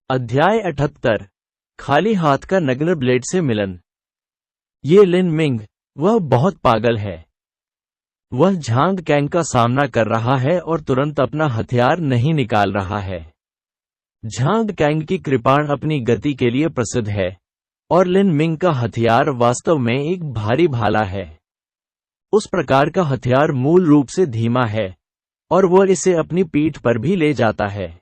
अध्याय 78। खाली हाथ का नग्न ब्लेड से मिलन। ये लिन मिंग, वह बहुत पागल है। वह झांग कैंग का सामना कर रहा है और तुरंत अपना हथियार नहीं निकाल रहा है। झांग कैंग की कृपाण अपनी गति के लिए प्रसिद्ध है और लिन मिंग का हथियार वास्तव में एक भारी भाला है। उस प्रकार का हथियार मूल रूप से धीमा है और वह इसे अपनी पीठ पर भी ले जाता है।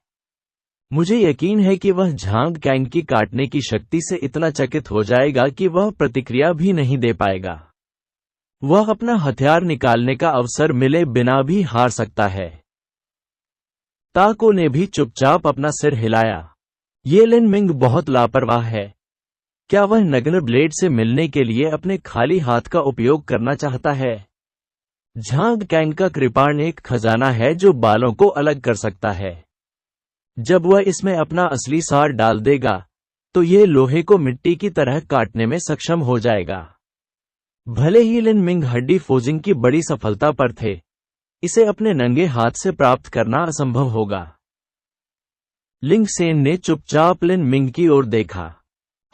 मुझे यकीन है कि वह झांग कैंग की काटने की शक्ति से इतना चकित हो जाएगा कि वह प्रतिक्रिया भी नहीं दे पाएगा। वह अपना हथियार निकालने का अवसर मिले बिना भी हार सकता है। ताको ने भी चुपचाप अपना सिर हिलाया। ये लिन मिंग बहुत लापरवाह है। क्या वह नग्न ब्लेड से मिलने के लिए अपने खाली हाथ का उपयोग करना चाहता है? झांग कैंग का कृपाण एक खजाना है जो बालों को अलग कर सकता है। जब वह इसमें अपना असली सार डाल देगा तो यह लोहे को मिट्टी की तरह काटने में सक्षम हो जाएगा। भले ही लिन मिंग हड्डी फोजिंग की बड़ी सफलता पर थे, इसे अपने नंगे हाथ से प्राप्त करना असंभव होगा। लिंग सेन ने चुपचाप लिन मिंग की ओर देखा।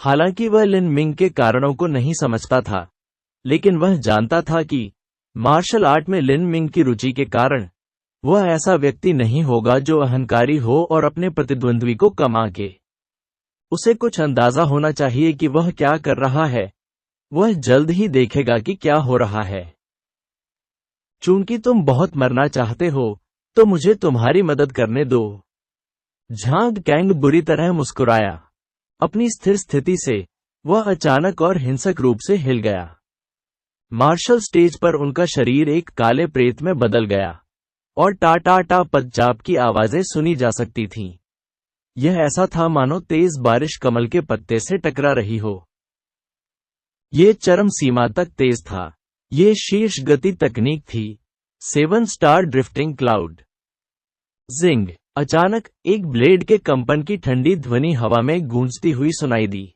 हालांकि वह लिन मिंग के कारणों को नहीं समझता था, लेकिन वह जानता था कि मार्शल आर्ट में लिन मिंग की रुचि के कारण वह ऐसा व्यक्ति नहीं होगा जो अहंकारी हो और अपने प्रतिद्वंद्वी को कम आंके। उसे कुछ अंदाजा होना चाहिए कि वह क्या कर रहा है। वह जल्द ही देखेगा कि क्या हो रहा है। चूंकि तुम बहुत मरना चाहते हो, तो मुझे तुम्हारी मदद करने दो। झांग कैंग बुरी तरह मुस्कुराया। अपनी स्थिर स्थिति से वह अचानक और हिंसक रूप से हिल गया। मार्शल स्टेज पर उनका शरीर एक काले प्रेत में बदल गया और टा टा टा पदचाप की आवाजें सुनी जा सकती थीं। यह ऐसा था मानो तेज बारिश कमल के पत्ते से टकरा रही हो। ये चरम सीमा तक तेज था। ये शीर्ष गति तकनीक थी। 7 स्टार ड्रिफ्टिंग क्लाउड। जिंग! अचानक एक ब्लेड के कंपन की ठंडी ध्वनि हवा में गूंजती हुई सुनाई दी।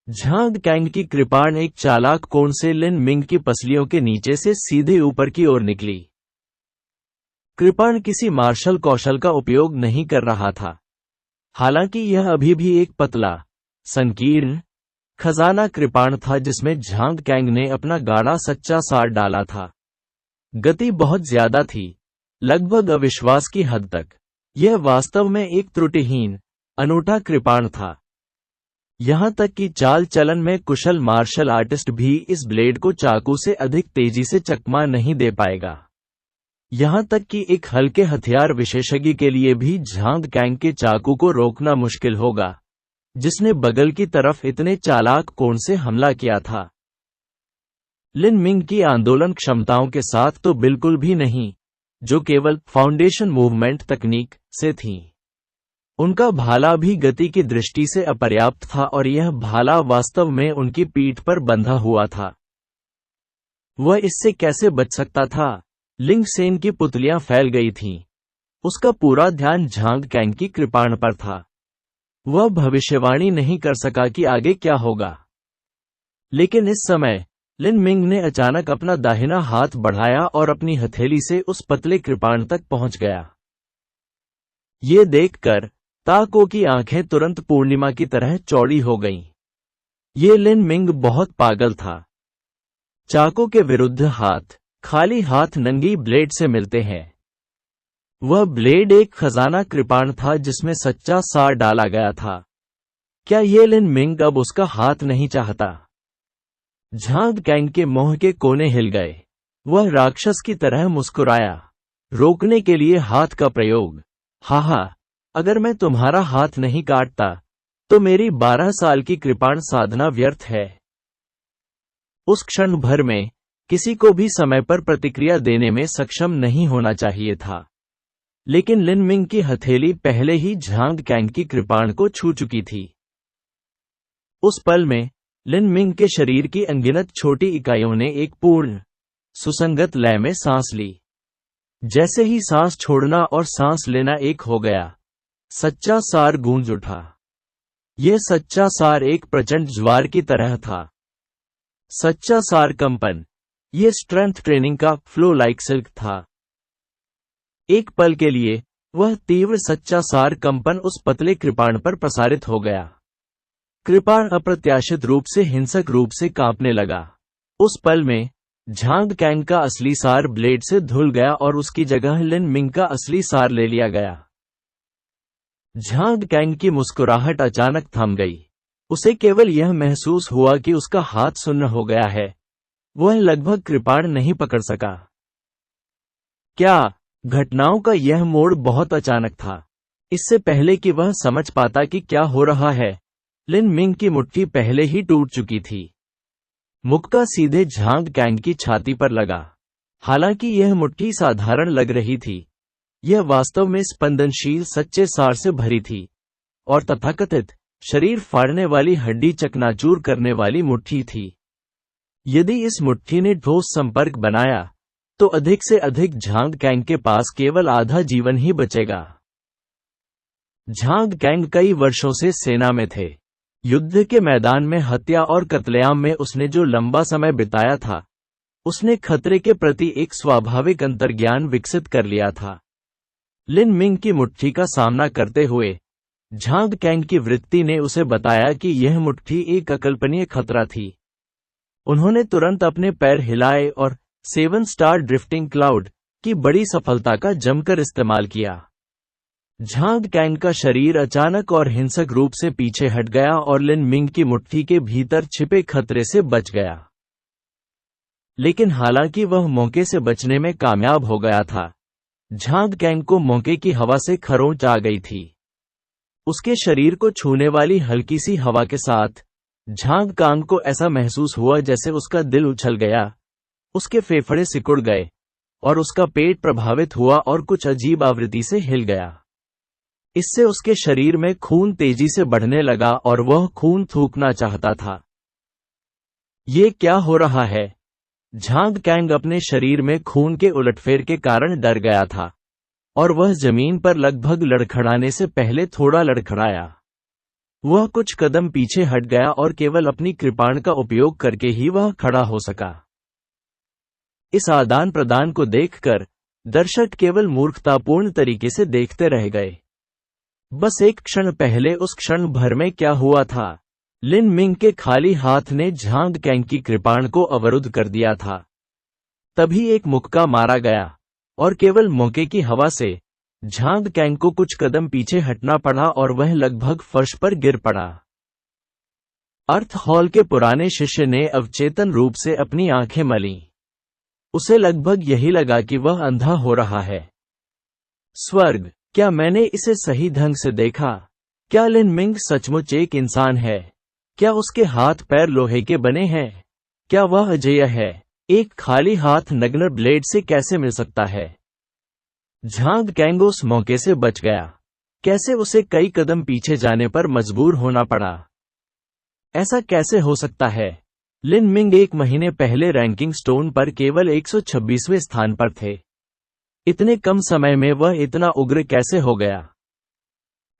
झांग कैंग की कृपाण एक चालाक कोण से लिन मिंग की पसलियों के नीचे से सीधे ऊपर की ओर निकली। कृपाण किसी मार्शल कौशल का उपयोग नहीं कर रहा था। हालांकि यह अभी भी एक पतला, संकीर्ण, खजाना कृपाण था जिसमें झांग कैंग ने अपना गाढ़ा सच्चा सार डाला था। गति बहुत ज्यादा थी, लगभग अविश्वास की हद तक। यह वास्तव में एक त्रुटिहीन, अनूठा कृपाण था। यहां तक कि चाल चलन में कुशल मार्शल आर्टिस्ट भी इस ब्लेड को चाकू से अधिक तेजी से चकमा नहीं दे पाएगा। यहां तक कि एक हल्के हथियार विशेषज्ञ के लिए भी झांग कैंग के चाकू को रोकना मुश्किल होगा, जिसने बगल की तरफ इतने चालाक कोण से हमला किया था। लिन मिंग की आंदोलन क्षमताओं के साथ तो बिल्कुल भी नहीं, जो केवल फाउंडेशन मूवमेंट तकनीक से थी। उनका भाला भी गति की दृष्टि से अपर्याप्त था और यह भाला वास्तव में उनकी पीठ पर बंधा हुआ था। वह इससे कैसे बच सकता था? लिंग सेन की पुतलियां फैल गई थीं। उसका पूरा ध्यान झांग कैंग की कृपाण पर था। वह भविष्यवाणी नहीं कर सका कि आगे क्या होगा। लेकिन इस समय लिन मिंग ने अचानक अपना दाहिना हाथ बढ़ाया और अपनी हथेली से उस पतले कृपाण तक पहुंच गया। ये देखकर ताको की आंखें तुरंत पूर्णिमा की तरह चौड़ी हो गईं। ये लिन मिंग बहुत पागल था। चाकू के विरुद्ध हाथ, खाली हाथ नंगी ब्लेड से मिलते हैं। वह ब्लेड एक खजाना कृपाण था जिसमें सच्चा सार डाला गया था। क्या ये लिन मिंग अब उसका हाथ नहीं चाहता? झांग कैंग के मुंह के कोने हिल गए। वह राक्षस की तरह मुस्कुराया। रोकने के लिए हाथ का प्रयोग। हा, अगर मैं तुम्हारा हाथ नहीं काटता तो मेरी 12 साल की कृपाण साधना व्यर्थ है। उस क्षण भर में किसी को भी समय पर प्रतिक्रिया देने में सक्षम नहीं होना चाहिए था। लेकिन लिन मिंग की हथेली पहले ही झांग कैंग की कृपाण को छू चुकी थी। उस पल में लिन मिंग के शरीर की अनगिनत छोटी इकाइयों ने एक पूर्ण, सुसंगत लय में सांस ली। जैसे ही सांस छोड़ना और सांस लेना एक हो गया, सच्चा सार गूंज उठा। यह सच्चा सार एक प्रचंड ज्वार की तरह था। सच्चा सार कंपन। यह स्ट्रेंथ ट्रेनिंग का फ्लो लाइक सिल्क था। एक पल के लिए वह तीव्र सच्चा सार कंपन उस पतले कृपाण पर प्रसारित हो गया। कृपाण अप्रत्याशित रूप से हिंसक रूप से कांपने लगा। उस पल में झांग कैंग का असली सार ब्लेड से धुल गया और उसकी जगह लिन मिंग का असली सार ले लिया गया। झांग कैंग की मुस्कुराहट अचानक थम गई। उसे केवल यह महसूस हुआ कि उसका हाथ सुन्न हो गया है। वह लगभग कृपाण नहीं पकड़ सका। क्या? घटनाओं का यह मोड़ बहुत अचानक था। इससे पहले कि वह समझ पाता कि क्या हो रहा है, लिन मिंग की मुट्ठी पहले ही टूट चुकी थी। मुक्का सीधे झांग कैंग की छाती पर लगा। हालांकि यह मुट्ठी साधारण लग रही थी, यह वास्तव में स्पंदनशील सच्चे सार से भरी थी और तथाकथित शरीर फाड़ने वाली हड्डी चकनाचूर करने वाली मुट्ठी थी। यदि इस मुट्ठी ने ठोस संपर्क बनाया तो अधिक से अधिक झांग कैंग के पास केवल आधा जीवन ही बचेगा। झांग कैंग कई वर्षों से सेना में थे। युद्ध के मैदान में हत्या और कत्लेआम में उसने जो लंबा समय बिताया था, उसने खतरे के प्रति एक स्वाभाविक अंतर्ज्ञान विकसित कर लिया था। लिन मिंग की मुट्ठी का सामना करते हुए झांग कैंग की वृत्ति ने उसे बताया कि यह मुट्ठी एक अकल्पनीय खतरा थी। उन्होंने तुरंत अपने पैर हिलाए और 7 स्टार ड्रिफ्टिंग क्लाउड की बड़ी सफलता का जमकर इस्तेमाल किया। झांग कैंग का शरीर अचानक और हिंसक रूप से पीछे हट गया और लिन मिंग की मुट्ठी के भीतर छिपे खतरे से बच गया। लेकिन हालांकि वह मौके से बचने में कामयाब हो गया था, झांग कैंग को मौके की हवा से खरोंच आ गई थी। उसके शरीर को छूने वाली हल्की सी हवा के साथ झांग कैंग को ऐसा महसूस हुआ जैसे उसका दिल उछल गया, उसके फेफड़े सिकुड़ गए और उसका पेट प्रभावित हुआ और कुछ अजीब आवृत्ति से हिल गया। इससे उसके शरीर में खून तेजी से बढ़ने लगा और वह खून थूकना चाहता था। ये क्या हो रहा है? झांग कैंग अपने शरीर में खून के उलटफेर के कारण डर गया था और वह जमीन पर लगभग लड़खड़ाने से पहले थोड़ा लड़खड़ाया। वह कुछ कदम पीछे हट गया और केवल अपनी कृपाण का उपयोग करके ही वह खड़ा हो सका। इस आदान प्रदान को देखकर दर्शक केवल मूर्खतापूर्ण तरीके से देखते रह गए। बस एक क्षण पहले उस क्षण भर में क्या हुआ था? लिन मिंग के खाली हाथ ने झांग कैंग की कृपाण को अवरुद्ध कर दिया था। तभी एक मुक्का मारा गया और केवल मौके की हवा से झांग कैंग को कुछ कदम पीछे हटना पड़ा और वह लगभग फर्श पर गिर पड़ा। अर्थ हॉल के पुराने शिष्य ने अवचेतन रूप से अपनी आंखें मलीं। उसे लगभग यही लगा कि वह अंधा हो रहा है। स्वर्ग, क्या मैंने इसे सही ढंग से देखा? क्या लिन मिंग सचमुच एक इंसान है? क्या उसके हाथ पैर लोहे के बने हैं? क्या वह अजेय है? एक खाली हाथ नग्न ब्लेड से कैसे मिल सकता है? झांग कैंग उस मौके से बच गया। कैसे उसे कई कदम पीछे जाने पर मजबूर होना पड़ा? ऐसा कैसे हो सकता है? लिन मिंग 1 महीने पहले रैंकिंग स्टोन पर केवल 126वें स्थान पर थे। इतने कम समय में वह इतना उग्र कैसे हो गया?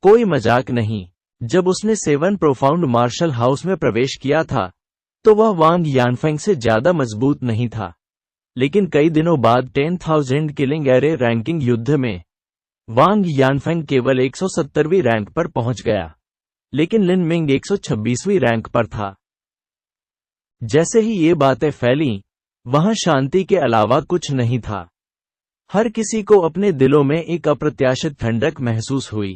कोई मजाक नहीं। जब उसने 7 प्रोफाउंड मार्शल हाउस में प्रवेश किया था तो वह वांग यानफेंग से ज्यादा मजबूत नहीं था, लेकिन कई दिनों बाद 10,000 किलिंग एरे रैंकिंग युद्ध में वांग यानफेंग केवल 170वीं रैंक पर पहुंच गया, लेकिन लिन मिंग 126वीं रैंक पर था। जैसे ही ये बातें फैलीं, वहां शांति के अलावा कुछ नहीं था। हर किसी को अपने दिलों में एक अप्रत्याशित ठंडक महसूस हुई।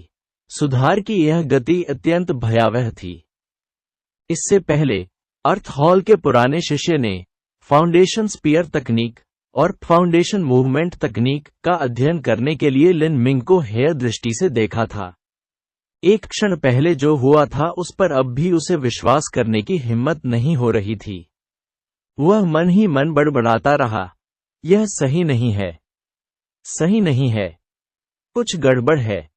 सुधार की यह गति अत्यंत भयावह थी। इससे पहले अर्थ हॉल के पुराने शिष्य ने फाउंडेशन स्पीयर तकनीक और फाउंडेशन मूवमेंट तकनीक का अध्ययन करने के लिए लिन मिंग को हेय दृष्टि से देखा था। एक क्षण पहले जो हुआ था उस पर अब भी उसे विश्वास करने की हिम्मत नहीं हो रही थी। वह मन ही मन बड़बड़ाता रहा, यह सही नहीं है, सही नहीं है, कुछ गड़बड़ है।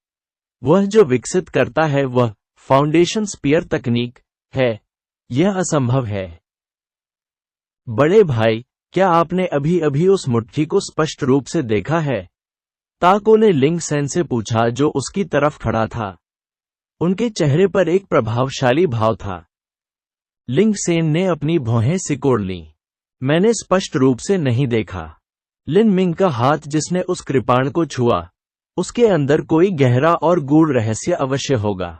वह जो विकसित करता है वह फाउंडेशन स्पीयर तकनीक है, यह असंभव है। बड़े भाई, क्या आपने अभी अभी उस मुट्ठी को स्पष्ट रूप से देखा है? ताको ने लिंग सेन से पूछा जो उसकी तरफ खड़ा था। उनके चेहरे पर एक प्रभावशाली भाव था। लिंग सेन ने अपनी भौहें सिकोड़ लीं। मैंने स्पष्ट रूप से नहीं देखा। लिन मिंग का हाथ जिसने उस कृपाण को छुआ, उसके अंदर कोई गहरा और गूढ़ रहस्य अवश्य होगा।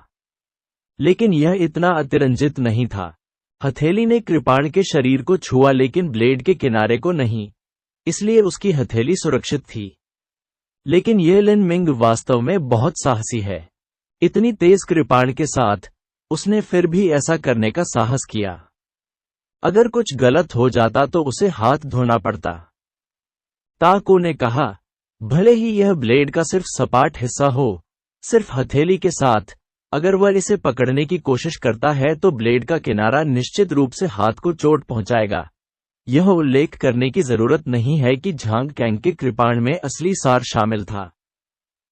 लेकिन यह इतना अतिरंजित नहीं था। हथेली ने कृपाण के शरीर को छुआ लेकिन ब्लेड के किनारे को नहीं, इसलिए उसकी हथेली सुरक्षित थी। लेकिन ये लिन मिंग वास्तव में बहुत साहसी है। इतनी तेज कृपाण के साथ उसने फिर भी ऐसा करने का साहस किया। अगर कुछ गलत हो जाता तो उसे हाथ धोना पड़ता। ताको ने कहा, भले ही यह ब्लेड का सिर्फ सपाट हिस्सा हो, सिर्फ हथेली के साथ अगर वह इसे पकड़ने की कोशिश करता है तो ब्लेड का किनारा निश्चित रूप से हाथ को चोट पहुंचाएगा। यह उल्लेख करने की जरूरत नहीं है कि झांग कैंग के कृपाण में असली सार शामिल था।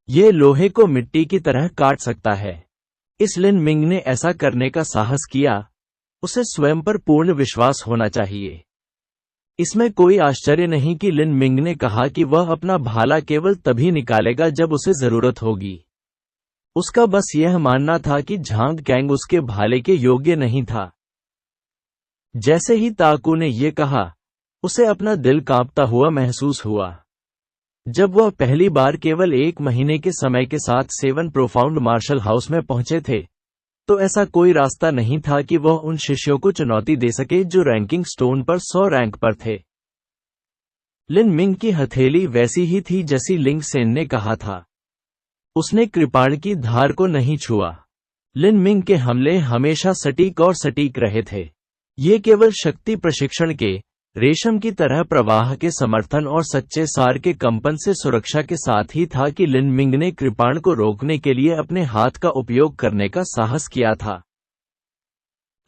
यह लोहे को मिट्टी की तरह काट सकता है। इस लिन मिंग ने ऐसा करने का साहस किया। उसे स्वयं पर पूर्ण विश्वास होना चाहिए। इसमें कोई आश्चर्य नहीं कि लिन मिंग ने कहा कि वह अपना भाला केवल तभी निकालेगा जब उसे जरूरत होगी। उसका बस यह मानना था कि झांग कैंग उसके भाले के योग्य नहीं था। जैसे ही ताकू ने यह कहा, उसे अपना दिल कांपता हुआ महसूस हुआ। जब वह पहली बार केवल 1 महीने के समय के साथ 7 प्रोफाउंड मार्शल हाउस में पहुंचे थे, तो ऐसा कोई रास्ता नहीं था कि वह उन शिष्यों को चुनौती दे सके जो रैंकिंग स्टोन पर 100 रैंक पर थे। लिन मिंग की हथेली वैसी ही थी जैसी लिंग सेन ने कहा था। उसने कृपाण की धार को नहीं छुआ। लिन मिंग के हमले हमेशा सटीक और सटीक रहे थे। ये केवल शक्ति प्रशिक्षण के रेशम की तरह प्रवाह के समर्थन और सच्चे सार के कंपन से सुरक्षा के साथ ही था कि लिन मिंग ने कृपाण को रोकने के लिए अपने हाथ का उपयोग करने का साहस किया था।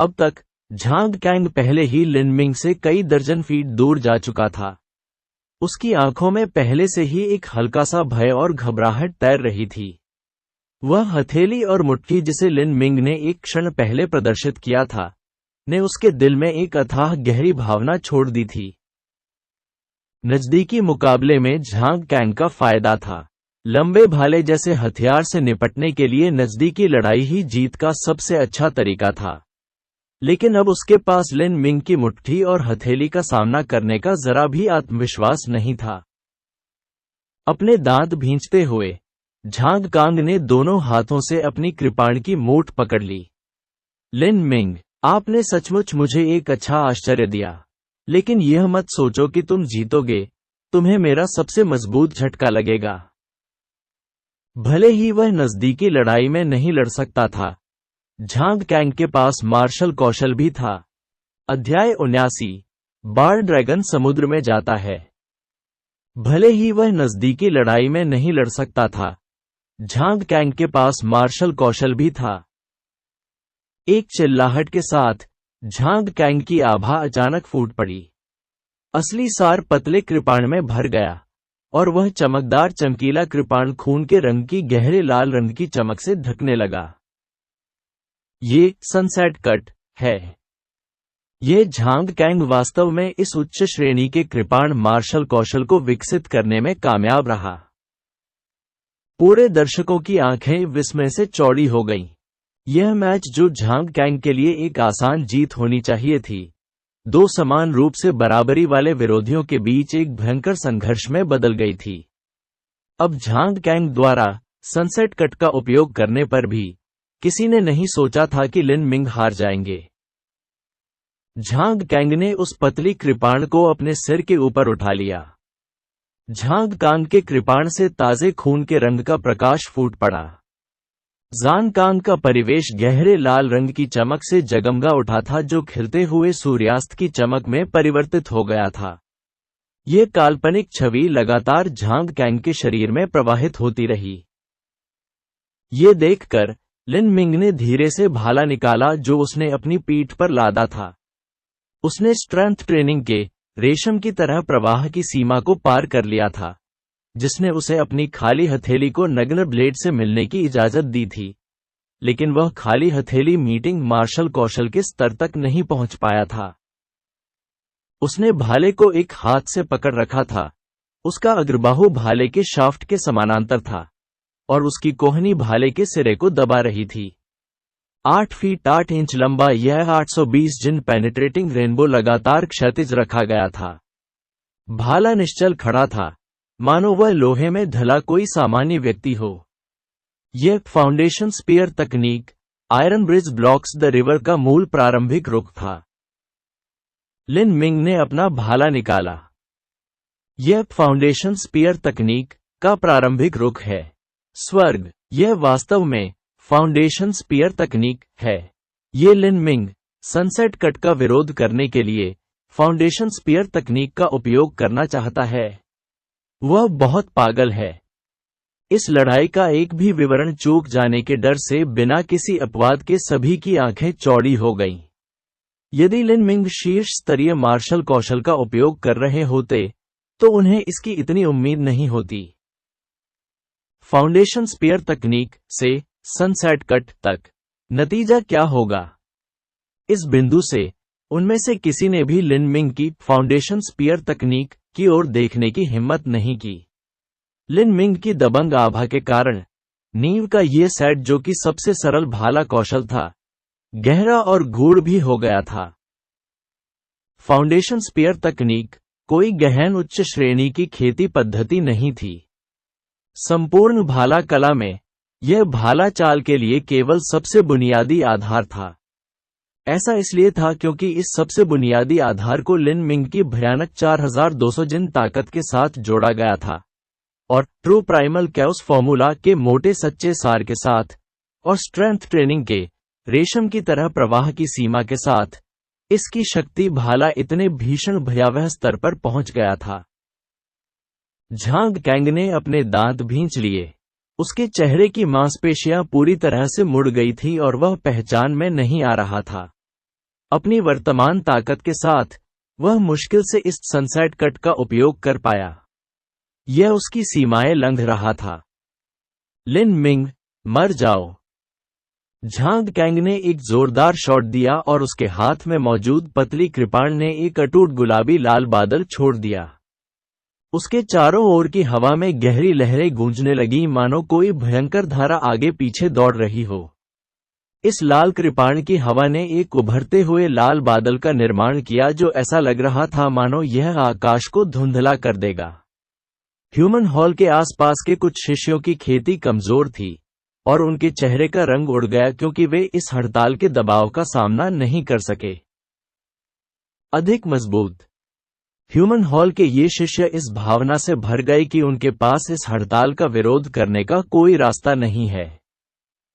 अब तक झांग कैंग पहले ही लिन मिंग से कई दर्जन फीट दूर जा चुका था। उसकी आंखों में पहले से ही एक हल्का सा भय और घबराहट तैर रही थी। वह हथेली और मुट्ठी जिसे लिन मिंग ने एक क्षण पहले प्रदर्शित किया था, ने उसके दिल में एक अथाह गहरी भावना छोड़ दी थी। नजदीकी मुकाबले में झांग कैंग का फायदा था। लंबे भाले जैसे हथियार से निपटने के लिए नजदीकी लड़ाई ही जीत का सबसे अच्छा तरीका था। लेकिन अब उसके पास लिन मिंग की मुट्ठी और हथेली का सामना करने का जरा भी आत्मविश्वास नहीं था। अपने दांत भींचते हुए झांग कांग ने दोनों हाथों से अपनी कृपाण की मूठ पकड़ ली। लिन मिंग, आपने सचमुच मुझे एक अच्छा आश्चर्य दिया। लेकिन यह मत सोचो कि तुम जीतोगे। तुम्हें मेरा सबसे मजबूत झटका लगेगा। भले ही वह नजदीकी लड़ाई में नहीं लड़ सकता था, झांग कैंग के पास मार्शल कौशल भी था। अध्याय 79 बार ड्रैगन समुद्र में जाता है। भले ही वह नजदीकी लड़ाई में नहीं लड़ सकता था, झांग कैंग के पास मार्शल कौशल भी था। एक चिल्लाहट के साथ झांग कैंग की आभा अचानक फूट पड़ी। असली सार पतले कृपाण में भर गया और वह चमकदार चमकीला कृपाण खून के रंग की गहरे लाल रंग की चमक से ढकने लगा। ये सनसेट कट है। ये झांग कैंग वास्तव में इस उच्च श्रेणी के कृपाण मार्शल कौशल को विकसित करने में कामयाब रहा। पूरे दर्शकों की आंखें विस्मय से चौड़ी हो गईं। यह मैच जो झांग कैंग के लिए एक आसान जीत होनी चाहिए थी, 2 समान रूप से बराबरी वाले विरोधियों के बीच एक भयंकर संघर्ष में बदल गई थी। अब झांग कैंग द्वारा सनसेट कट का उपयोग करने पर भी किसी ने नहीं सोचा था कि लिन मिंग हार जाएंगे। झांग कैंग ने उस पतली कृपाण को अपने सिर के ऊपर उठा लिया। झांग कांग के कृपाण से ताजे खून के रंग का प्रकाश फूट पड़ा। जान कांग का परिवेश गहरे लाल रंग की चमक से जगमगा उठा था, जो खिलते हुए सूर्यास्त की चमक में परिवर्तित हो गया था। ये काल्पनिक छवि लगातार झांग कैंग के शरीर में प्रवाहित होती रही। ये देखकर लिन मिंग ने धीरे से भाला निकाला जो उसने अपनी पीठ पर लादा था। उसने स्ट्रेंथ ट्रेनिंग के रेशम की तरह प्रवाह की सीमा को पार कर लिया था, जिसने उसे अपनी खाली हथेली को नग्न ब्लेड से मिलने की इजाजत दी थी। लेकिन वह खाली हथेली मीटिंग मार्शल कौशल के स्तर तक नहीं पहुंच पाया था। उसने भाले को एक हाथ से पकड़ रखा था। उसका अग्रबाहु भाले के शाफ्ट के समानांतर था और उसकी कोहनी भाले के सिरे को दबा रही थी। 8 फीट 8 इंच लंबा यह 820 जिन पेनिट्रेटिंग रेनबो लगातार क्षैतिज रखा गया था। भाला निश्चल खड़ा था, मानो वह लोहे में ढला कोई सामान्य व्यक्ति हो। यह फाउंडेशन स्पीयर तकनीक iron bridge blocks the river का मूल प्रारंभिक रुख था। लिन मिंग ने अपना भाला निकाला। यह फाउंडेशन स्पीयर तकनीक का प्रारंभिक रुख है। स्वर्ग, यह वास्तव में फाउंडेशन स्पीयर तकनीक है। ये लिन मिंग सनसेट कट का विरोध करने के लिए फाउंडेशन स्पीयर तकनीक का उपयोग करना चाहता है। वह बहुत पागल है। इस लड़ाई का एक भी विवरण चूक जाने के डर से बिना किसी अपवाद के सभी की आंखें चौड़ी हो गईं। यदि लिन मिंग शीर्ष स्तरीय मार्शल कौशल का उपयोग कर रहे होते तो उन्हें इसकी इतनी उम्मीद नहीं होती। फाउंडेशन स्पीयर तकनीक से सनसेट कट तक नतीजा क्या होगा? इस बिंदु से उनमें से किसी ने भी लिन मिंग की फाउंडेशन स्पीयर तकनीक की ओर देखने की हिम्मत नहीं की। लिन मिंग की दबंग आभा के कारण नींव का यह सेट, जो कि सबसे सरल भाला कौशल था, गहरा और गूढ़ भी हो गया था। फाउंडेशन स्पीयर तकनीक कोई गहन उच्च श्रेणी की खेती पद्धति नहीं थी। संपूर्ण भाला कला में यह भाला चाल के लिए केवल सबसे बुनियादी आधार था। ऐसा इसलिए था क्योंकि इस सबसे बुनियादी आधार को लिन मिंग की भयानक 4200 जिन ताकत के साथ जोड़ा गया था और ट्रू प्राइमल कैओस फॉर्मूला के मोटे सच्चे सार के साथ और स्ट्रेंथ ट्रेनिंग के रेशम की तरह प्रवाह की सीमा के साथ इसकी शक्ति भाला इतने भीषण भयावह स्तर पर पहुंच गया था। झांग कैंग ने अपने दांत भींच लिए। उसके चेहरे की मांसपेशियां पूरी तरह से मुड़ गई थी और वह पहचान में नहीं आ रहा था। अपनी वर्तमान ताकत के साथ वह मुश्किल से इस सनसेट कट का उपयोग कर पाया। यह उसकी सीमाएं लंघ रहा था। लिन मिंग, मर जाओ। झांग कैंग ने एक जोरदार शॉट दिया और उसके हाथ में मौजूद पतली कृपाण ने एक अटूट गुलाबी लाल बादल छोड़ दिया। उसके चारों ओर की हवा में गहरी लहरें गूंजने लगीं, मानो कोई भयंकर धारा आगे पीछे दौड़ रही हो। इस लाल कृपाण की हवा ने एक उभरते हुए लाल बादल का निर्माण किया जो ऐसा लग रहा था मानो यह आकाश को धुंधला कर देगा। ह्यूमन हॉल के आसपास के कुछ शिष्यों की खेती कमजोर थी और उनके चेहरे का रंग उड़ गया क्योंकि वे इस हड़ताल के दबाव का सामना नहीं कर सके। अधिक मजबूत ह्यूमन हॉल के ये शिष्य इस भावना से भर गए कि उनके पास इस हड़ताल का विरोध करने का कोई रास्ता नहीं है।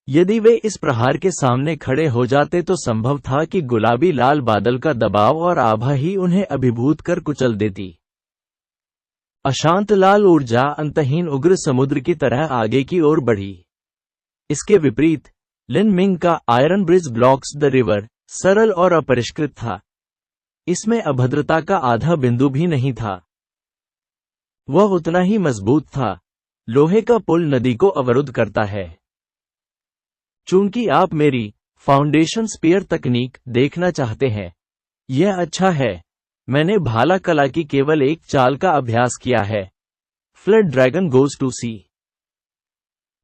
यदि वे इस प्रहार के सामने खड़े हो जाते तो संभव था कि गुलाबी लाल बादल का दबाव और आभा ही उन्हें अभिभूत कर कुचल देती। अशांत लाल ऊर्जा अंतहीन उग्र समुद्र की तरह आगे की ओर बढ़ी। इसके विपरीत लिन मिंग का iron bridge blocks the river सरल और अपरिष्कृत था। इसमें अभद्रता का आधा बिंदु भी नहीं था। वह उतना ही मजबूत था। लोहे का पुल नदी को अवरुद्ध करता है। चूंकि आप मेरी फाउंडेशन स्पीयर तकनीक देखना चाहते हैं, यह अच्छा है। मैंने भाला कला की केवल एक चाल का अभ्यास किया है। Flood dragon goes to sea.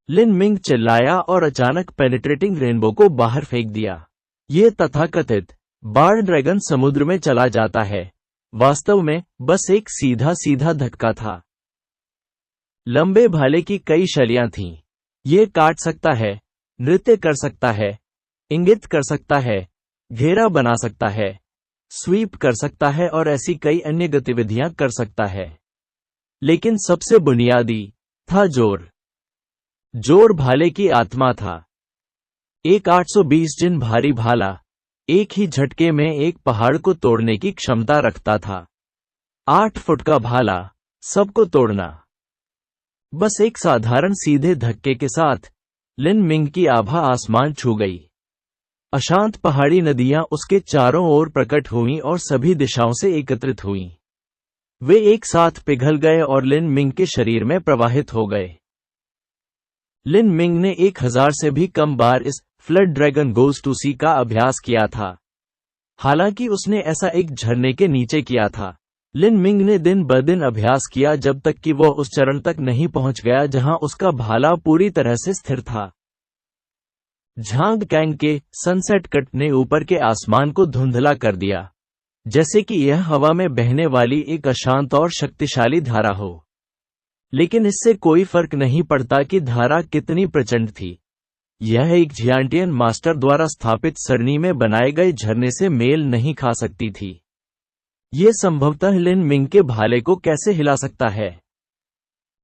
Lin Ming चिल्लाया और अचानक पेनिट्रेटिंग रेनबो को बाहर फेंक दिया। यह तथाकथित बार ड्रैगन समुद्र में चला जाता है। वास्तव में बस एक सीधा सीधा धक्का था। लंबे भाले की कई शलियां थीं। ये काट सकता है, नृत्य कर सकता है, इंगित कर सकता है, घेरा बना सकता है, स्वीप कर सकता है और ऐसी कई अन्य गतिविधियां कर सकता है। लेकिन सबसे बुनियादी था जोर। जोर भाले की आत्मा था। एक 820 जिन भारी भाला एक ही झटके में एक पहाड़ को तोड़ने की क्षमता रखता था। 8 फुट का भाला सबको तोड़ना। बस एक साधारण सीधे धक्के के साथ लिन मिंग की आभा आसमान छू गई। अशांत पहाड़ी नदियां उसके चारों ओर प्रकट हुईं और सभी दिशाओं से एकत्रित हुईं। वे एक साथ पिघल गए और लिन मिंग के शरीर में प्रवाहित हो गए। लिन मिंग ने 1000 से भी कम बार इस फ्लड ड्रैगन गोज टू सी का अभ्यास किया था। हालांकि उसने ऐसा एक झरने के नीचे किया था। लिन मिंग ने दिन ब दिन अभ्यास किया जब तक कि वह उस चरण तक नहीं पहुंच गया जहां उसका भाला पूरी तरह से स्थिर था। झांग कैंग के सनसेट कट ने ऊपर के आसमान को धुंधला कर दिया, जैसे कि यह हवा में बहने वाली एक अशांत और शक्तिशाली धारा हो। लेकिन इससे कोई फर्क नहीं पड़ता कि धारा कितनी प्रचंड थी। यह एक जियांटियन मास्टर द्वारा स्थापित सरणी में बनाए गए झरने से मेल नहीं खा सकती थी। ये संभवतः लिन मिंग के भाले को कैसे हिला सकता है?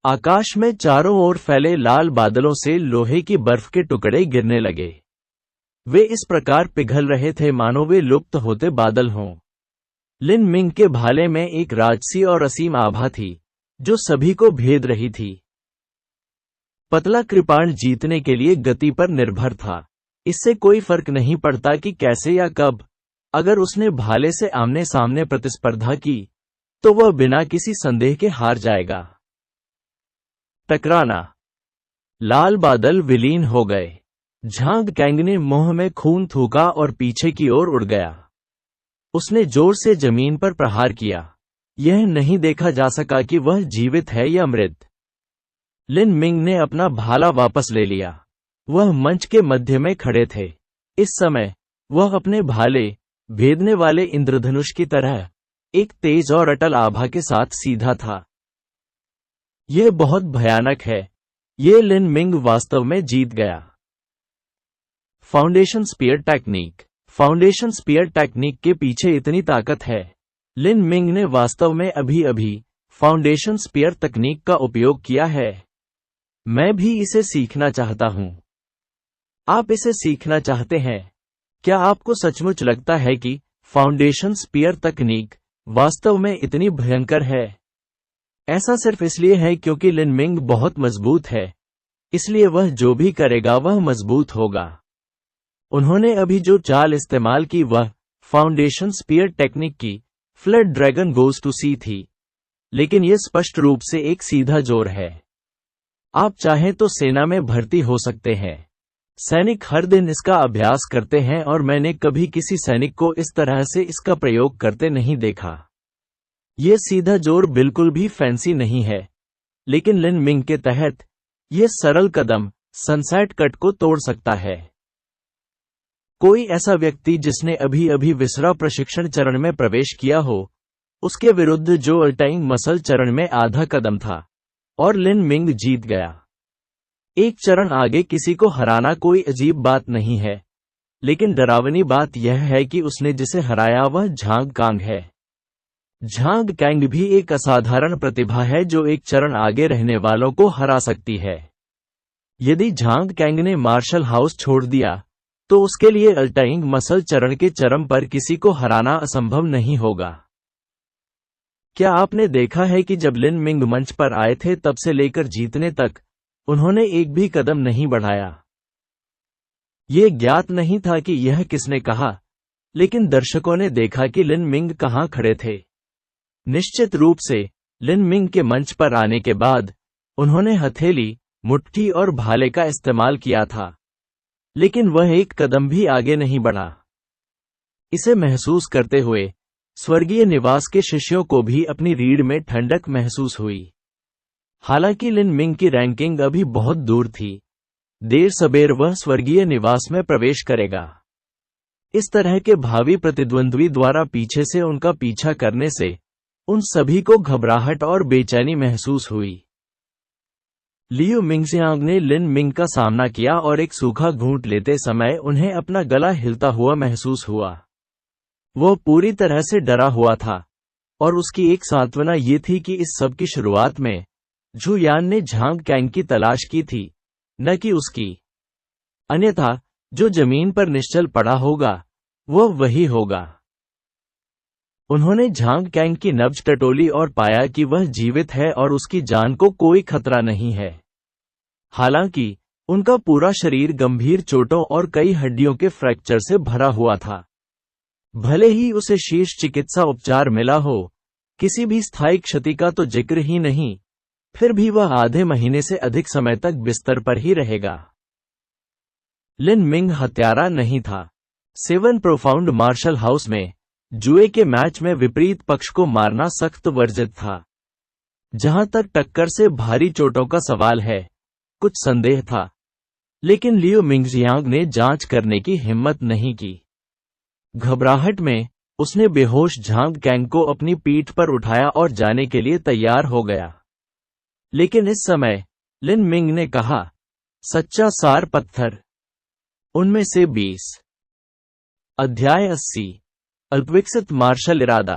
आकाश में चारों ओर फैले लाल बादलों से लोहे की बर्फ के टुकड़े गिरने लगे। वे इस प्रकार पिघल रहे थे मानो वे लुप्त होते बादल हों। लिन मिंग के भाले में एक राजसी और असीम आभा थी, जो सभी को भेद रही थी। पतला कृपाण जीतने के लिए गति पर निर्भर था। इससे कोई फर्क नहीं पड़ता कि कैसे या कब। अगर उसने भाले से आमने सामने प्रतिस्पर्धा की, तो वह बिना किसी संदेह के हार जाएगा। टकराना। लाल बादल विलीन हो गए। झांग कैंग ने मुंह में खून थूका और पीछे की ओर उड़ गया। उसने जोर से जमीन पर प्रहार किया। यह नहीं देखा जा सका कि वह जीवित है या मृत। लिन मिंग ने अपना भाला वापस ले लिया। वह मंच के मध्य में खड़े थे। इस समय वह अपने भाले, भेदने वाले इंद्रधनुष की तरह, एक तेज और अटल आभा के साथ सीधा था। यह बहुत भयानक है। ये लिन मिंग वास्तव में जीत गया। Foundation spear technique. Foundation spear technique के पीछे इतनी ताकत है। लिन मिंग ने वास्तव में अभी फाउंडेशन स्पीयर तकनीक का उपयोग किया है। मैं भी इसे सीखना चाहता हूं। आप इसे सीखना चाहते हैं? क्या आपको सचमुच लगता है कि फाउंडेशन स्पीयर तकनीक वास्तव में इतनी भयंकर है? ऐसा सिर्फ इसलिए है क्योंकि लिन मिंग बहुत मजबूत है, इसलिए वह जो भी करेगा वह मजबूत होगा। उन्होंने अभी जो चाल इस्तेमाल की वह फाउंडेशन स्पीयर टेक्निक की फ्लड ड्रैगन गोज टू सी थी, लेकिन यह स्पष्ट रूप से एक सीधा जोर है। आप चाहें तो सेना में भर्ती हो सकते हैं। सैनिक हर दिन इसका अभ्यास करते हैं और मैंने कभी किसी सैनिक को इस तरह से इसका प्रयोग करते नहीं देखा। यह सीधा जोर बिल्कुल भी फैंसी नहीं है, लेकिन लिन मिंग के तहत यह सरल कदम सनसेट कट को तोड़ सकता है। कोई ऐसा व्यक्ति जिसने अभी विसरा प्रशिक्षण चरण में प्रवेश किया हो, उसके विरुद्ध जो अल्टाइंग मसल चरण में आधा कदम था, और लिन मिंग जीत गया। एक चरण आगे किसी को हराना कोई अजीब बात नहीं है, लेकिन डरावनी बात यह है कि उसने जिसे हराया वह झांग कांग है। झांग कैंग भी एक असाधारण प्रतिभा है जो एक चरण आगे रहने वालों को हरा सकती है। यदि झांग कैंग ने मार्शल हाउस छोड़ दिया, तो उसके लिए अल्टाइंग मसल चरण के चरम पर किसी को हराना असंभव नहीं होगा। क्या आपने देखा है कि जब लिन मिंग मंच पर आए थे तब से लेकर जीतने तक उन्होंने एक भी कदम नहीं बढ़ाया? ये ज्ञात नहीं था कि यह किसने कहा, लेकिन दर्शकों ने देखा कि लिन मिंग कहां खड़े थे। निश्चित रूप से लिन मिंग के मंच पर आने के बाद उन्होंने हथेली, मुट्ठी और भाले का इस्तेमाल किया था, लेकिन वह एक कदम भी आगे नहीं बढ़ा। इसे महसूस करते हुए स्वर्गीय निवास के शिष्यों को भी अपनी रीढ़ में ठंडक महसूस हुई। हालांकि लिन मिंग की रैंकिंग अभी बहुत दूर थी, देर सबेर वह स्वर्गीय निवास में प्रवेश करेगा। इस तरह के भावी प्रतिद्वंद्वी द्वारा पीछे से उनका पीछा करने से उन सभी को घबराहट और बेचैनी महसूस हुई। लियू मिंगजियांग ने लिन मिंग का सामना किया और एक सूखा घूंट लेते समय उन्हें अपना गला हिलता हुआ महसूस हुआ। वह पूरी तरह से डरा हुआ था, और उसकी एक सांत्वना ये थी कि इस सब की शुरुआत में झू यान ने झांग कैंग की तलाश की थी, न कि उसकी। अन्यथा जो जमीन पर निश्चल पड़ा होगा वह वही होगा। उन्होंने झांग कैंग की नब्ज टटोली और पाया कि वह जीवित है और उसकी जान को कोई खतरा नहीं है। हालांकि उनका पूरा शरीर गंभीर चोटों और कई हड्डियों के फ्रैक्चर से भरा हुआ था। भले ही उसे शीर्ष चिकित्सा उपचार मिला हो, किसी भी स्थायी क्षति का तो जिक्र ही नहीं, फिर भी वह आधे महीने से अधिक समय तक बिस्तर पर ही रहेगा। लिन मिंग हत्यारा नहीं था। 7 प्रोफाउंड मार्शल हाउस में जुए के मैच में विपरीत पक्ष को मारना सख्त वर्जित था। जहां तक टक्कर से भारी चोटों का सवाल है, कुछ संदेह था, लेकिन लियू मिंगजियांग ने जांच करने की हिम्मत नहीं की। घबराहट में उसने बेहोश झांग कैंग को अपनी पीठ पर उठाया और जाने के लिए तैयार हो गया। लेकिन इस समय लिन मिंग ने कहा, सच्चा सार पत्थर। उनमें से 20। अध्याय 80। अल्पविकसित मार्शल इरादा।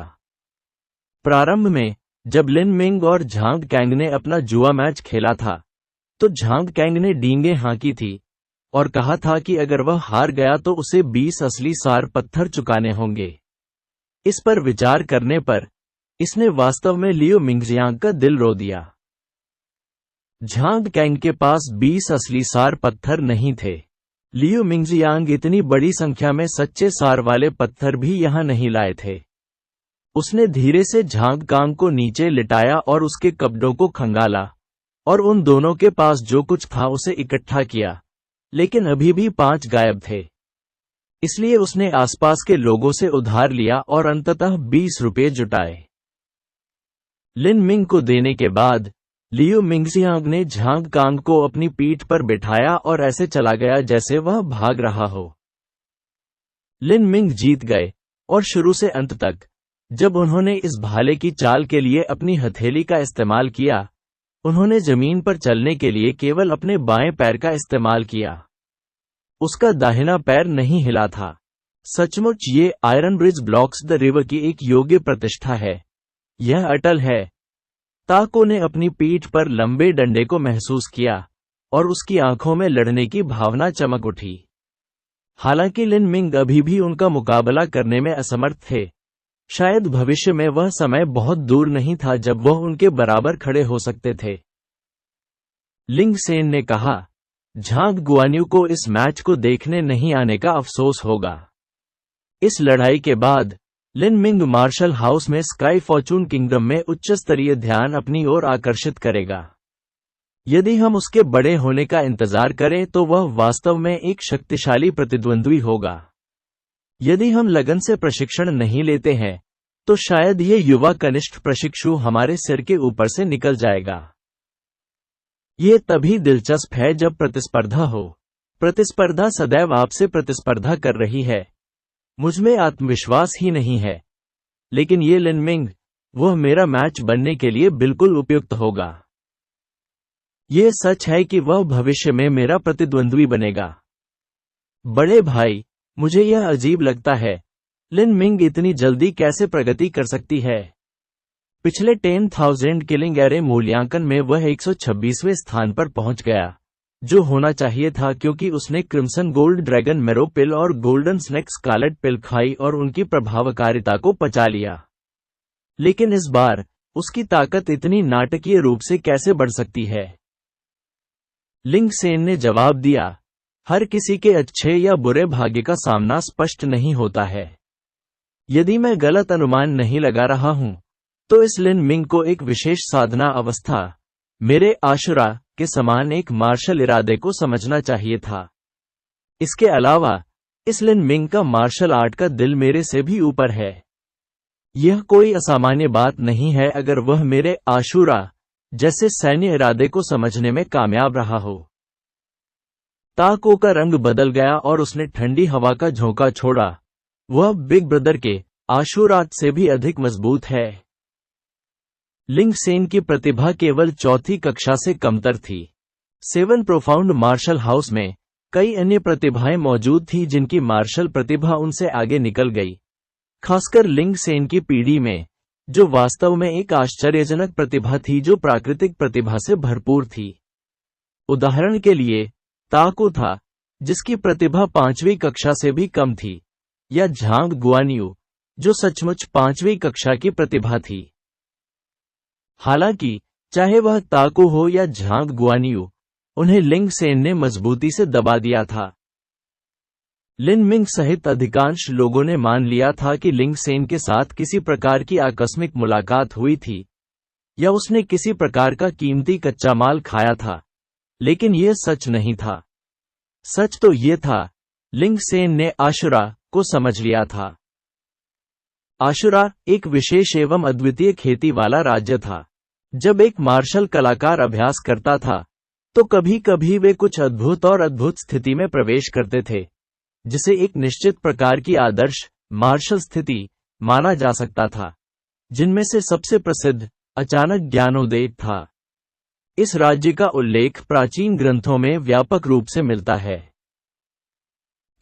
प्रारंभ में जब लिन मिंग और झांग कैंग ने अपना जुआ मैच खेला था, तो झांग कैंग ने डींगे हाँकी थी और कहा था कि अगर वह हार गया तो उसे 20 असली सार पत्थर चुकाने होंगे। इस पर विचार करने पर इसने वास्तव में लियो मिंगजियांग का दिल रो दिया। झांग कैंग के पास 20 असली सार पत्थर नहीं थे। लियो मिंगजियांग इतनी बड़ी संख्या में सच्चे सार वाले पत्थर भी यहां नहीं लाए थे। उसने धीरे से झांग कांग को नीचे लिटाया और उसके कपड़ों को खंगाला और उन दोनों के पास जो कुछ था उसे इकट्ठा किया, लेकिन अभी भी 5 गायब थे। इसलिए उसने आसपास के लोगों से उधार लिया और अंततः 20 रुपये जुटाए। लिन मिंग को देने के बाद लियो मिंगजियांग ने झांग कांग को अपनी पीठ पर बिठाया और ऐसे चला गया जैसे वह भाग रहा हो। लिन मिंग जीत गए और शुरू से अंत तक जब उन्होंने इस भाले की चाल के लिए अपनी हथेली का इस्तेमाल किया, उन्होंने जमीन पर चलने के लिए केवल अपने बाएं पैर का इस्तेमाल किया। उसका दाहिना पैर नहीं हिला था। सचमुच ये iron bridge blocks the river की एक योग्य प्रतिष्ठा है। यह अटल है। ताको ने अपनी पीठ पर लंबे डंडे को महसूस किया और उसकी आंखों में लड़ने की भावना चमक उठी। हालांकि लिन मिंग अभी भी उनका मुकाबला करने में असमर्थ थे। शायद भविष्य में वह समय बहुत दूर नहीं था जब वह उनके बराबर खड़े हो सकते थे। लिंग सेन ने कहा, झांग गुआन्यू को इस मैच को देखने नहीं आने का अफसोस होगा। इस लड़ाई के बाद लिन मिंग मार्शल हाउस में स्काई फॉर्चून किंगडम में उच्च स्तरीय ध्यान अपनी ओर आकर्षित करेगा। यदि हम उसके बड़े होने का इंतजार करें तो वह वास्तव में एक शक्तिशाली प्रतिद्वंद्वी होगा। यदि हम लगन से प्रशिक्षण नहीं लेते हैं तो शायद ये युवा कनिष्ठ प्रशिक्षु हमारे सिर के ऊपर से निकल जाएगा। ये तभी दिलचस्प है जब प्रतिस्पर्धा हो। प्रतिस्पर्धा सदैव आपसे प्रतिस्पर्धा कर रही है। मुझमें आत्मविश्वास ही नहीं है, लेकिन ये लिन मिंग, वह मेरा मैच बनने के लिए बिल्कुल उपयुक्त होगा। ये सच है कि वह भविष्य में मेरा प्रतिद्वंद्वी बनेगा। बड़े भाई, मुझे यह अजीब लगता है, लिन मिंग इतनी जल्दी कैसे प्रगति कर सकती है। पिछले 10,000 किलिंग एरे मूल्यांकन में वह 126वें स्थान पर पहुंच गया, जो होना चाहिए था क्योंकि उसने क्रिम्सन गोल्ड ड्रैगन मेरो पिल और गोल्डन स्नेक स्कारलेट पिल खाई और उनकी प्रभावकारिता को पचा लिया। लेकिन इस बार उसकी ताकत इतनी नाटकीय रूप से कैसे बढ़ सकती है? लिंग सेन ने जवाब दिया, हर किसी के अच्छे या बुरे भाग्य का सामना स्पष्ट नहीं होता है। यदि मैं गलत अनुमान नहीं लगा रहा हूं, तो इस लिन मिंग को एक विशेष साधना अवस्था, मेरे आशुरा के समान एक मार्शल इरादे को समझना चाहिए था। इसके अलावा इस लिन मिंग का मार्शल आर्ट का दिल मेरे से भी ऊपर है। यह कोई असामान्य बात नहीं है अगर वह मेरे आशुरा जैसे सैन्य इरादे को समझने में कामयाब रहा हो। ताको का रंग बदल गया और उसने ठंडी हवा का झोंका छोड़ा। वह बिग ब्रदर के आशुरात से भी अधिक मजबूत है। लिंग सेन की प्रतिभा केवल चौथी कक्षा से कमतर थी। 7 प्रोफाउंड मार्शल हाउस में कई अन्य प्रतिभाएं मौजूद थी जिनकी मार्शल प्रतिभा उनसे आगे निकल गई, खासकर लिंग सेन की पीढ़ी में, जो वास्तव में एक आश्चर्यजनक प्रतिभा थी जो प्राकृतिक प्रतिभा से भरपूर थी। उदाहरण के लिए ताको था, जिसकी प्रतिभा 5वीं कक्षा से भी कम थी, या झांग गुआन्यू, जो सचमुच 5वीं कक्षा की प्रतिभा थी। हालांकि चाहे वह ताको हो या झांग गुआन्यू, उन्हें लिंग सेन ने मजबूती से दबा दिया था। लिन मिंग सहित अधिकांश लोगों ने मान लिया था कि लिंग सेन के साथ किसी प्रकार की आकस्मिक मुलाकात हुई थी, या उसने किसी प्रकार का कीमती कच्चा माल खाया था, लेकिन यह सच नहीं था। सच तो यह था, लिंग सेन ने आशुरा को समझ लिया था। आशुरा एक विशेष एवं अद्वितीय खेती वाला राज्य था। जब एक मार्शल कलाकार अभ्यास करता था, तो कभी कभी वे कुछ अद्भुत और अद्भुत स्थिति में प्रवेश करते थे, जिसे एक निश्चित प्रकार की आदर्श मार्शल स्थिति माना जा सकता था, जिनमें से सबसे प्रसिद्ध अचानक ज्ञानोदय था। इस राज्य का उल्लेख प्राचीन ग्रंथों में व्यापक रूप से मिलता है।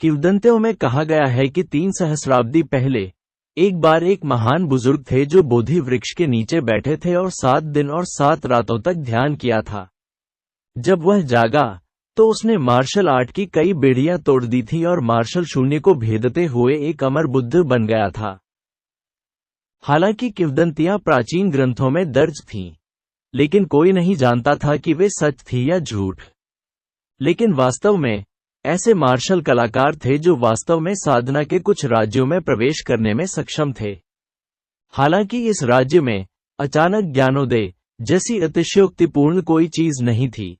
किंवदंतियों में कहा गया है कि 3 सहस्राब्दी पहले एक बार एक महान बुजुर्ग थे जो बोधि वृक्ष के नीचे बैठे थे और 7 दिन और 7 रातों तक ध्यान किया था। जब वह जागा तो उसने मार्शल आर्ट की कई बेड़ियां तोड़ दी थी और मार्शल शून्य को भेदते हुए एक अमर बुद्ध बन गया था। हालांकि किंवदंतियां प्राचीन ग्रंथों में दर्ज थीं, लेकिन कोई नहीं जानता था कि वे सच थी या झूठ। लेकिन वास्तव में ऐसे मार्शल कलाकार थे जो वास्तव में साधना के कुछ राज्यों में प्रवेश करने में सक्षम थे। हालांकि इस राज्य में अचानक ज्ञानोदय जैसी अतिशयोक्तिपूर्ण कोई चीज नहीं थी,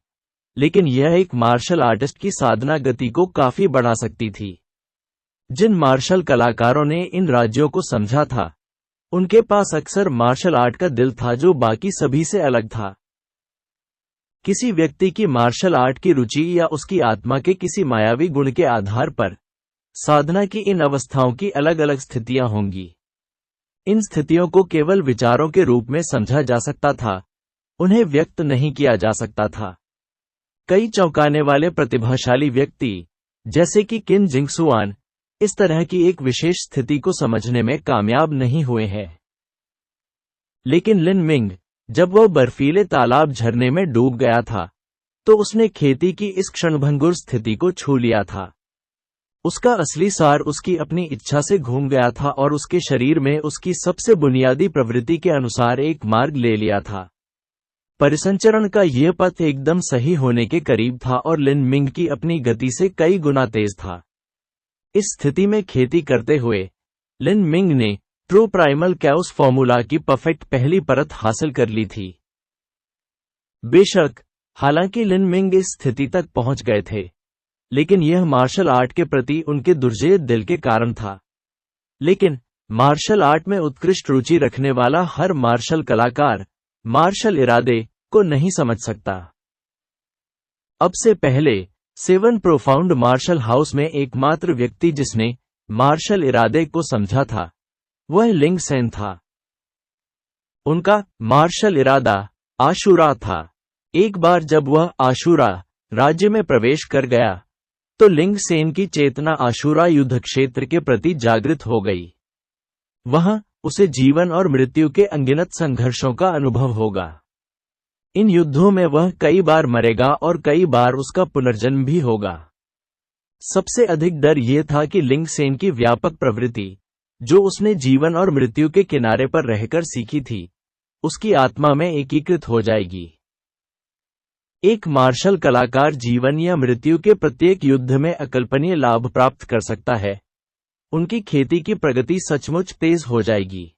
लेकिन यह एक मार्शल आर्टिस्ट की साधना गति को काफी बढ़ा सकती थी। जिन मार्शल कलाकारों ने इन राज्यों को समझा था, उनके पास अक्सर मार्शल आर्ट का दिल था जो बाकी सभी से अलग था। किसी व्यक्ति की मार्शल आर्ट की रुचि या उसकी आत्मा के किसी मायावी गुण के आधार पर साधना की इन अवस्थाओं की अलग अलग स्थितियां होंगी। इन स्थितियों को केवल विचारों के रूप में समझा जा सकता था, उन्हें व्यक्त नहीं किया जा सकता था। कई चौंकाने वाले प्रतिभाशाली व्यक्ति जैसे कि किन जिंगसुआन इस तरह की एक विशेष स्थिति को समझने में कामयाब नहीं हुए हैं। लेकिन लिन मिंग, जब वह बर्फीले तालाब झरने में डूब गया था, तो उसने खेती की इस क्षणभंगुर स्थिति को छू लिया था। उसका असली सार उसकी अपनी इच्छा से घूम गया था और उसके शरीर में उसकी सबसे बुनियादी प्रवृत्ति के अनुसार एक मार्ग ले लिया था। परिसंचरण का यह पथ एकदम सही होने के करीब था और लिन मिंग की अपनी गति से कई गुना तेज था। इस स्थिति में खेती करते हुए लिन मिंग ने ट्रू प्राइमल कैओस फॉर्मूला की परफेक्ट पहली परत हासिल कर ली थी। बेशक, हालांकि लिन मिंग इस स्थिति तक पहुंच गए थे, लेकिन यह मार्शल आर्ट के प्रति उनके दुर्जेय दिल के कारण था। लेकिन मार्शल आर्ट में उत्कृष्ट रुचि रखने वाला हर मार्शल कलाकार मार्शल इरादे को नहीं समझ सकता। अब से पहले 7 प्रोफाउंड मार्शल हाउस में एकमात्र व्यक्ति जिसने मार्शल इरादे को समझा था, वह लिंग सेन था। उनका मार्शल इरादा आशुरा था। एक बार जब वह आशुरा राज्य में प्रवेश कर गया, तो लिंग सेन की चेतना आशुरा युद्ध क्षेत्र के प्रति जागृत हो गई। वहां उसे जीवन और मृत्यु के अनगिनत संघर्षों का अनुभव होगा। इन युद्धों में वह कई बार मरेगा और कई बार उसका पुनर्जन्म भी होगा। सबसे अधिक डर यह था कि लिंग सेन की व्यापक प्रवृत्ति, जो उसने जीवन और मृत्यु के किनारे पर रहकर सीखी थी, उसकी आत्मा में एकीकृत हो जाएगी। एक मार्शल कलाकार जीवन या मृत्यु के प्रत्येक युद्ध में अकल्पनीय लाभ प्राप्त कर सकता है। उनकी खेती की प्रगति सचमुच तेज हो जाएगी।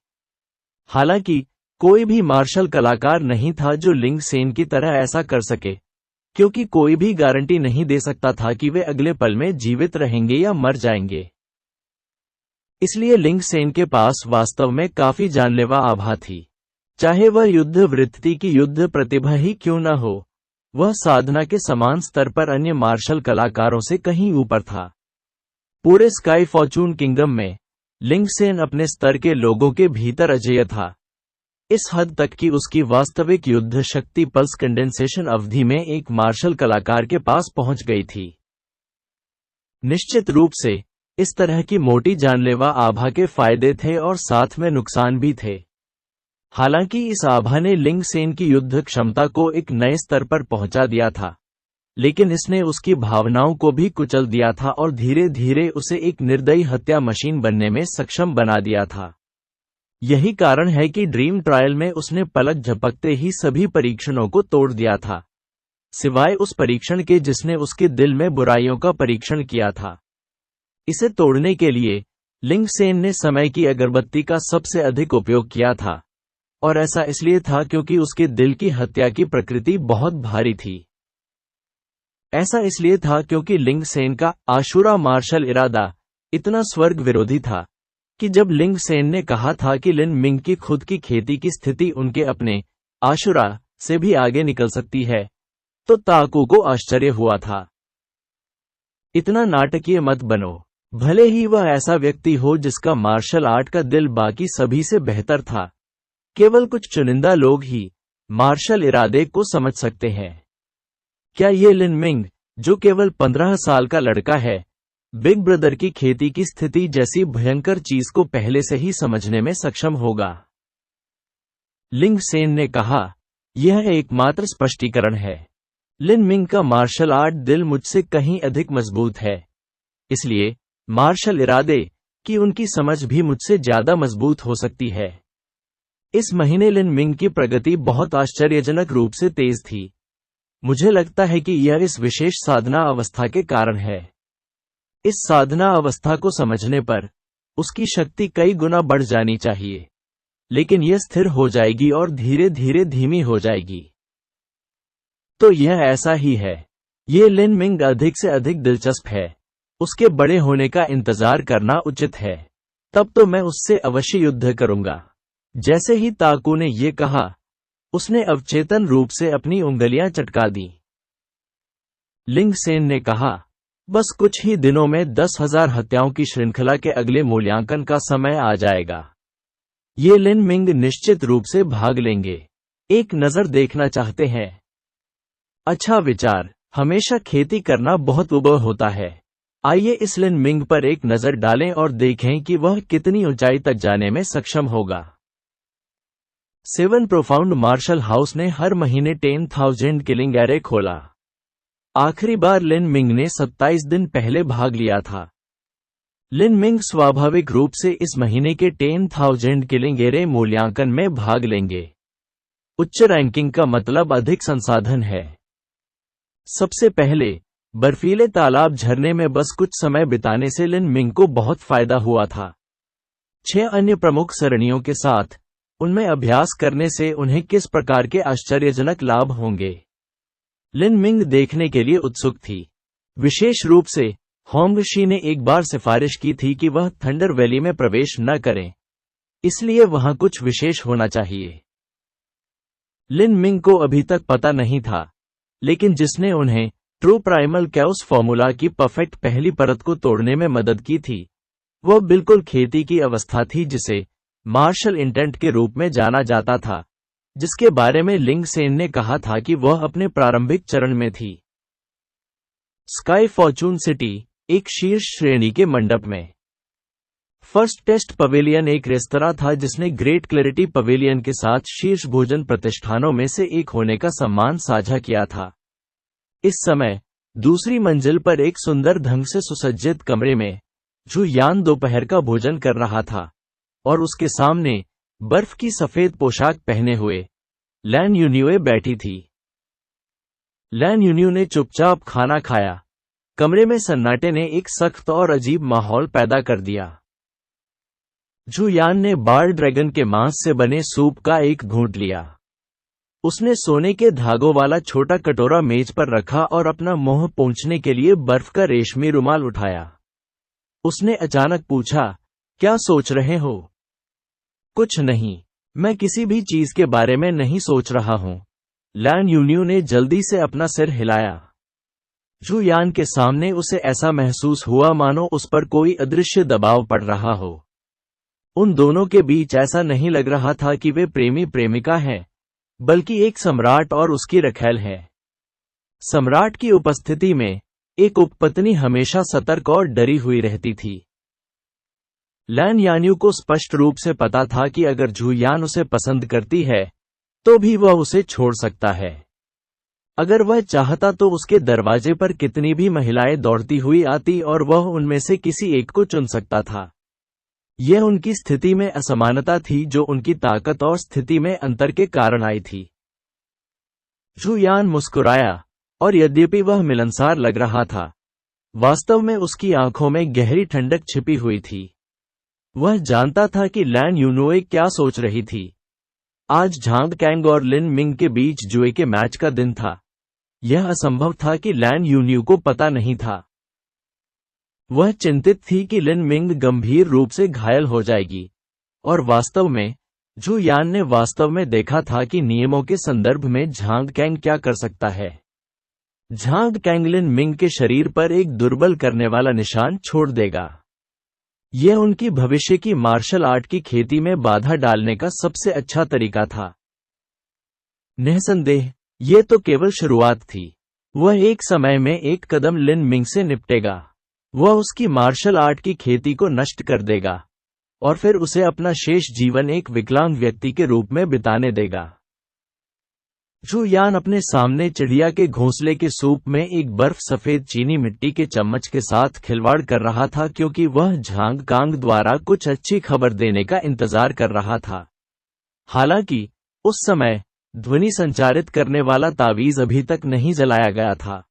हालांकि कोई भी मार्शल कलाकार नहीं था जो लिंग सेन की तरह ऐसा कर सके, क्योंकि कोई भी गारंटी नहीं दे सकता था कि वे अगले पल में जीवित रहेंगे या मर जाएंगे। इसलिए लिंग सेन के पास वास्तव में काफी जानलेवा आभा थी। चाहे वह युद्ध वृत्ति की युद्ध प्रतिभा ही क्यों न हो, वह साधना के समान स्तर पर अन्य मार्शल कलाकारों से कहीं ऊपर था। पूरे स्काई फॉर्चून किंगडम में लिंग सेन अपने स्तर के लोगों के भीतर अजेय था, इस हद तक कि उसकी वास्तविक युद्ध शक्ति पल्स कंडेंसेशन अवधि में एक मार्शल कलाकार के पास पहुंच गई थी। निश्चित रूप से इस तरह की मोटी जानलेवा आभा के फायदे थे और साथ में नुकसान भी थे। हालांकि इस आभा ने लिंग सेन की युद्ध क्षमता को एक नए स्तर पर पहुंचा दिया था, लेकिन इसने उसकी भावनाओं को भी कुचल दिया था और धीरे धीरे उसे एक निर्दयी हत्या मशीन बनने में सक्षम बना दिया था। यही कारण है कि ड्रीम ट्रायल में उसने पलक झपकते ही सभी परीक्षणों को तोड़ दिया था, सिवाय उस परीक्षण के जिसने उसके दिल में बुराइयों का परीक्षण किया था। इसे तोड़ने के लिए लिंग सेन ने समय की अगरबत्ती का सबसे अधिक उपयोग किया था, और ऐसा इसलिए था क्योंकि उसके दिल की हत्या की प्रकृति बहुत भारी थी। ऐसा इसलिए था क्योंकि लिंग सेन का आशुरा मार्शल इरादा इतना स्वर्ग विरोधी था कि जब लिंग सेन ने कहा था कि लिन मिंग की खुद की खेती की स्थिति उनके अपने आशुरा से भी आगे निकल सकती है, तो ताकू को आश्चर्य हुआ था। इतना नाटकीय मत बनो। भले ही वह ऐसा व्यक्ति हो जिसका मार्शल आर्ट का दिल बाकी सभी से बेहतर था, केवल कुछ चुनिंदा लोग ही मार्शल इरादे को समझ सकते हैं। क्या ये लिन मिंग, जो केवल 15 साल का लड़का है, बिग ब्रदर की खेती की स्थिति जैसी भयंकर चीज को पहले से ही समझने में सक्षम होगा? लिंग सेन ने कहा, यह एकमात्र स्पष्टीकरण है। लिन मिंग का मार्शल आर्ट दिल मुझसे कहीं अधिक मजबूत है, इसलिए मार्शल इरादे की उनकी समझ भी मुझसे ज्यादा मजबूत हो सकती है। इस महीने लिन मिंग की प्रगति बहुत आश्चर्यजनक रूप से तेज थी। मुझे लगता है कि यह इस विशेष साधना अवस्था के कारण है। इस साधना अवस्था को समझने पर उसकी शक्ति कई गुना बढ़ जानी चाहिए, लेकिन यह स्थिर हो जाएगी और धीरे धीरे धीमी हो जाएगी। तो यह ऐसा ही है। ये लिन मिंग अधिक से अधिक दिलचस्प है। उसके बड़े होने का इंतजार करना उचित है। तब तो मैं उससे अवश्य युद्ध करूंगा। जैसे ही ताकू ने यह कहा, उसने अवचेतन रूप से अपनी उंगलियां चटका दी। लिंग सेन ने कहा, बस कुछ ही दिनों में 10,000 हत्याओं की श्रृंखला के अगले मूल्यांकन का समय आ जाएगा। ये लिन मिंग निश्चित रूप से भाग लेंगे। एक नजर देखना चाहते हैं? अच्छा विचार। हमेशा खेती करना बहुत उबह होता है। आइए इस लिन मिंग पर एक नजर डालें और देखें कि वह कितनी ऊंचाई तक जाने में सक्षम होगा। 7 प्रोफाउंड मार्शल हाउस ने हर महीने 10,000 किलिंग एरे खोला। आखिरी बार लिन मिंग ने 27 दिन पहले भाग लिया था। लिन मिंग स्वाभाविक रूप से इस महीने के 10,000 किलिंग एरे मूल्यांकन में भाग लेंगे। उच्च रैंकिंग का मतलब अधिक संसाधन है। सबसे पहले, बर्फीले तालाब झरने में बस कुछ समय बिताने से लिन मिंग को बहुत फायदा हुआ था। 6 अन्य प्रमुख सरणियों के साथ उनमें अभ्यास करने से उन्हें किस प्रकार के आश्चर्यजनक लाभ होंगे, लिन मिंग देखने के लिए उत्सुक थी। विशेष रूप से होंगशी ने एक बार सिफारिश की थी कि वह थंडर वैली में प्रवेश न करें, इसलिए वहां कुछ विशेष होना चाहिए। लिन मिंग को अभी तक पता नहीं था, लेकिन जिसने उन्हें ट्रू प्राइमल कैओस फॉर्मूला की परफेक्ट पहली परत को तोड़ने में मदद की थी, वह बिल्कुल खेती की अवस्था थी जिसे मार्शल इंटेंट के रूप में जाना जाता था, जिसके बारे में लिंग सेन ने कहा था कि वह अपने प्रारंभिक चरण में थी। स्काई फॉर्चून सिटी, एक शीर्ष श्रेणी के मंडप में। फर्स्ट टेस्ट पवेलियन एक रेस्तरां था जिसने ग्रेट क्लैरिटी पवेलियन के साथ शीर्ष भोजन प्रतिष्ठानों में से एक होने का सम्मान साझा किया था। इस समय दूसरी मंजिल पर एक सुंदर ढंग से सुसज्जित कमरे में झू यान दोपहर का भोजन कर रहा था, और उसके सामने बर्फ की सफेद पोशाक पहने हुए लैन यून्युए बैठी थी। लैन यून्यू ने चुपचाप खाना खाया। कमरे में सन्नाटे ने एक सख्त और अजीब माहौल पैदा कर दिया। झू यान ने बार ड्रैगन के मांस से बने सूप का एक घूंट लिया। उसने सोने के धागों वाला छोटा कटोरा मेज पर रखा और अपना मुंह पोंछने के लिए बर्फ का रेशमी रुमाल उठाया। उसने अचानक पूछा, क्या सोच रहे हो? कुछ नहीं, मैं किसी भी चीज के बारे में नहीं सोच रहा हूं। लैन यून्यू ने जल्दी से अपना सिर हिलाया। झू यान के सामने उसे ऐसा महसूस हुआ मानो उस पर कोई अदृश्य दबाव पड़ रहा हो। उन दोनों के बीच ऐसा नहीं लग रहा था कि वे प्रेमी प्रेमिका हैं, बल्कि एक सम्राट और उसकी रखैल है। सम्राट की उपस्थिति में एक उपपत्नी हमेशा सतर्क और डरी हुई रहती थी। लैन यान्यू को स्पष्ट रूप से पता था कि अगर झू यान उसे पसंद करती है, तो भी वह उसे छोड़ सकता है। अगर वह चाहता तो उसके दरवाजे पर कितनी भी महिलाएं दौड़ती हुई आती और वह उनमें से किसी एक को चुन सकता था। यह उनकी स्थिति में असमानता थी जो उनकी ताकत और स्थिति में अंतर के कारण आई थी। झू यान मुस्कुराया, और यद्यपि वह मिलनसार लग रहा था, वास्तव में उसकी आंखों में गहरी ठंडक छिपी हुई थी। वह जानता था कि लैन यून्युए क्या सोच रही थी। आज झांग कैंग और लिन मिंग के बीच जुए के मैच का दिन था। यह असंभव था कि लैन यून्यू को पता नहीं था। वह चिंतित थी कि लिन मिंग गंभीर रूप से घायल हो जाएगी, और वास्तव में झू यान ने वास्तव में देखा था कि नियमों के संदर्भ में झांग कैंग क्या कर सकता है। झांग कैंग लिन मिंग के शरीर पर एक दुर्बल करने वाला निशान छोड़ देगा। यह उनकी भविष्य की मार्शल आर्ट की खेती में बाधा डालने का सबसे अच्छा तरीका था। निःसंदेह ये तो केवल शुरुआत थी। वह एक समय में एक कदम लिन मिंग से निपटेगा। वह उसकी मार्शल आर्ट की खेती को नष्ट कर देगा और फिर उसे अपना शेष जीवन एक विकलांग व्यक्ति के रूप में बिताने देगा। जू यान अपने सामने चिड़िया के घोंसले के सूप में एक बर्फ सफेद चीनी मिट्टी के चम्मच के साथ खिलवाड़ कर रहा था, क्योंकि वह झांग कांग द्वारा कुछ अच्छी खबर देने का इंतजार कर रहा था। हालांकि उस समय ध्वनि संचारित करने वाला तावीज अभी तक नहीं जलाया गया था।